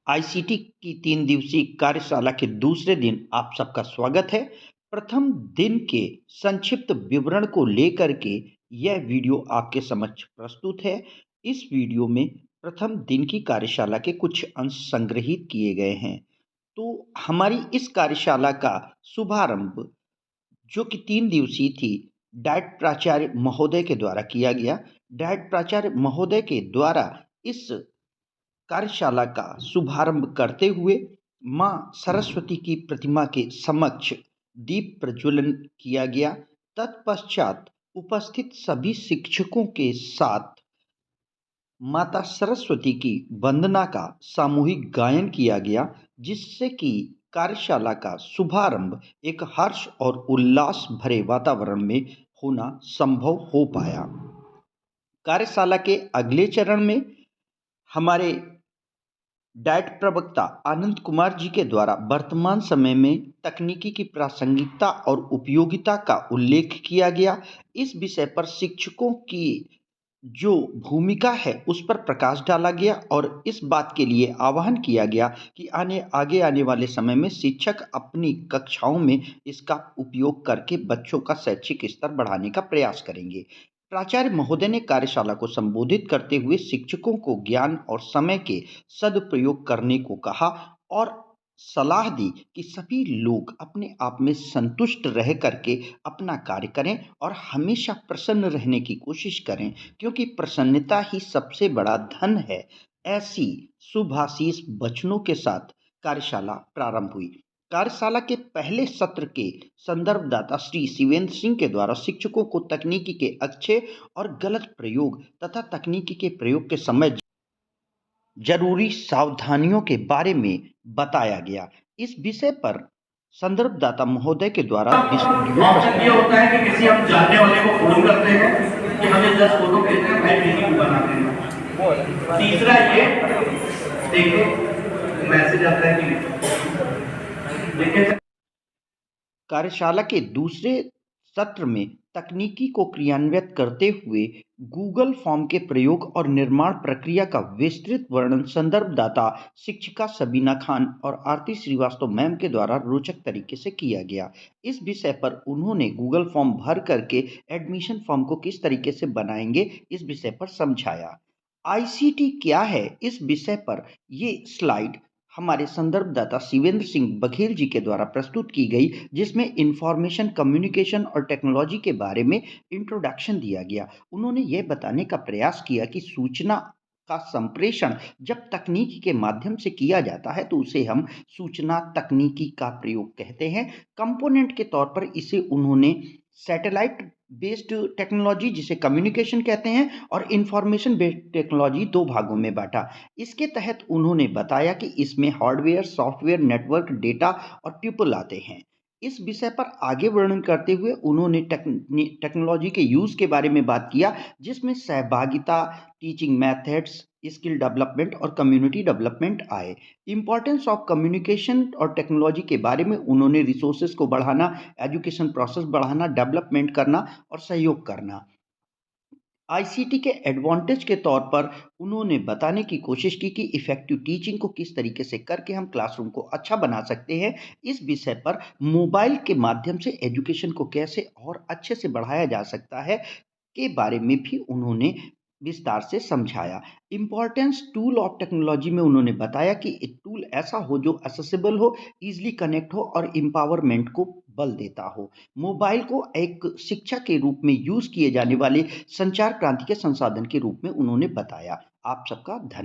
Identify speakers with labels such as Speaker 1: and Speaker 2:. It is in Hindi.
Speaker 1: आईसीटी की 3 दिवसीय कार्यशाला के दूसरे दिन आप सबका स्वागत है। प्रथम दिन के संक्षिप्त विवरण को लेकर के यह वीडियो आपके समक्ष प्रस्तुत है। इस वीडियो में प्रथम दिन की कार्यशाला के कुछ अंश संग्रहित किए गए हैं। तो हमारी इस कार्यशाला का शुभारंभ जो कि 3 दिवसीय थी, डायट प्राचार्य महोदय के द्वारा किया गया। डायट प्राचार्य महोदय के द्वारा इस कार्यशाला का शुभारंभ करते हुए मां सरस्वती की प्रतिमा के समक्ष दीप प्रज्वलन किया गया। तत्पश्चात उपस्थित सभी शिक्षकों के साथ माता सरस्वती की वंदना का सामूहिक गायन किया गया, जिससे कि कार्यशाला का शुभारंभ एक हर्ष और उल्लास भरे वातावरण में होना संभव हो पाया। कार्यशाला के अगले चरण में हमारे डाइट प्रवक्ता आनंद कुमार जी के द्वारा वर्तमान समय में तकनीकी की प्रासंगिकता और उपयोगिता का उल्लेख किया गया। इस विषय पर शिक्षकों की जो भूमिका है उस पर प्रकाश डाला गया और इस बात के लिए आह्वान किया गया कि आगे आने वाले समय में शिक्षक अपनी कक्षाओं में इसका उपयोग करके बच्चों का शैक्षिक स्तर बढ़ाने का प्रयास करेंगे। प्राचार्य महोदय ने कार्यशाला को संबोधित करते हुए शिक्षकों को ज्ञान और समय के सदुपयोग करने को कहा और सलाह दी कि सभी लोग अपने आप में संतुष्ट रह करके अपना कार्य करें और हमेशा प्रसन्न रहने की कोशिश करें, क्योंकि प्रसन्नता ही सबसे बड़ा धन है। ऐसी शुभाशीष वचनों के साथ कार्यशाला प्रारंभ हुई। कार्यशाला के पहले सत्र के संदर्भदाता श्री शिवेंद्र सिंह के द्वारा शिक्षकों को तकनीकी के अच्छे और गलत प्रयोग तथा तकनीकी के प्रयोग के समय जरूरी सावधानियों के बारे में बताया गया। इस विषय पर संदर्भदाता महोदय के द्वारा
Speaker 2: ऑप्शन ये होता है कि किसी हम जानने वाले को फोन करते हैं कि हमें 10 फोटो भेजते हैं, भाई वीडियो बना देना। तीसरा ये देखिए मैसेज आता है कि देखिए।
Speaker 1: कार्यशाला के दूसरे सत्र में तकनीकी को क्रियान्वित करते हुए गूगल फॉर्म के प्रयोग और निर्माण प्रक्रिया का विस्तृत वर्णन संदर्भदाता शिक्षिका सबीना खान और आरती श्रीवास्तव मैम के द्वारा रोचक तरीके से किया गया। इस विषय पर उन्होंने गूगल फॉर्म भर करके एडमिशन फॉर्म को किस तरीके से बनाएंगे इस विषय पर समझाया। आईसीटी क्या है इस विषय पर ये स्लाइड हमारे संदर्भदाता शिवेंद्र सिंह बघेल जी के द्वारा प्रस्तुत की गई, जिसमें इंफॉर्मेशन कम्युनिकेशन और टेक्नोलॉजी के बारे में इंट्रोडक्शन दिया गया। उन्होंने यह बताने का प्रयास किया कि सूचना का संप्रेषण जब तकनीकी के माध्यम से किया जाता है तो उसे हम सूचना तकनीकी का प्रयोग कहते हैं। कंपोनेंट के तौर पर इसे उन्होंने सैटेलाइट बेस्ड टेक्नोलॉजी जिसे कम्युनिकेशन कहते हैं और इंफॉर्मेशन बेस्ड टेक्नोलॉजी दो भागों में बांटा। इसके तहत उन्होंने बताया कि इसमें हार्डवेयर, सॉफ्टवेयर, नेटवर्क, डेटा और पीपल आते हैं। इस विषय पर आगे वर्णन करते हुए उन्होंने टेक्नोलॉजी के यूज के बारे में बात किया, जिसमें सहभागिता, टीचिंग मेथड्स, स्किल डेवलपमेंट और कम्युनिटी डेवलपमेंट आए। इंपॉर्टेंस ऑफ कम्युनिकेशन और टेक्नोलॉजी के बारे में उन्होंने रिसोर्सेज को बढ़ाना, एजुकेशन प्रोसेस बढ़ाना, डेवलपमेंट करना और सहयोग करना। आईसीटी के एडवांटेज के तौर पर उन्होंने बताने की कोशिश की कि इफेक्टिव टीचिंग को किस तरीके से करके हम क्लासरूम को अच्छा बना सकते हैं। इस विषय पर मोबाइल के माध्यम से एजुकेशन को कैसे और अच्छे से बढ़ाया जा सकता है के बारे में भी उन्होंने विस्तार से समझाया। इम्पोर्टेंस टूल ऑफ टेक्नोलॉजी में उन्होंने बताया कि एक टूल ऐसा हो जो एक्सेसिबल हो, इजीली कनेक्ट हो और एम्पावरमेंट को बल देता हो। मोबाइल को एक शिक्षा के रूप में यूज किए जाने वाले संचार क्रांति के संसाधन के रूप में उन्होंने बताया। आप सबका धन्यवाद।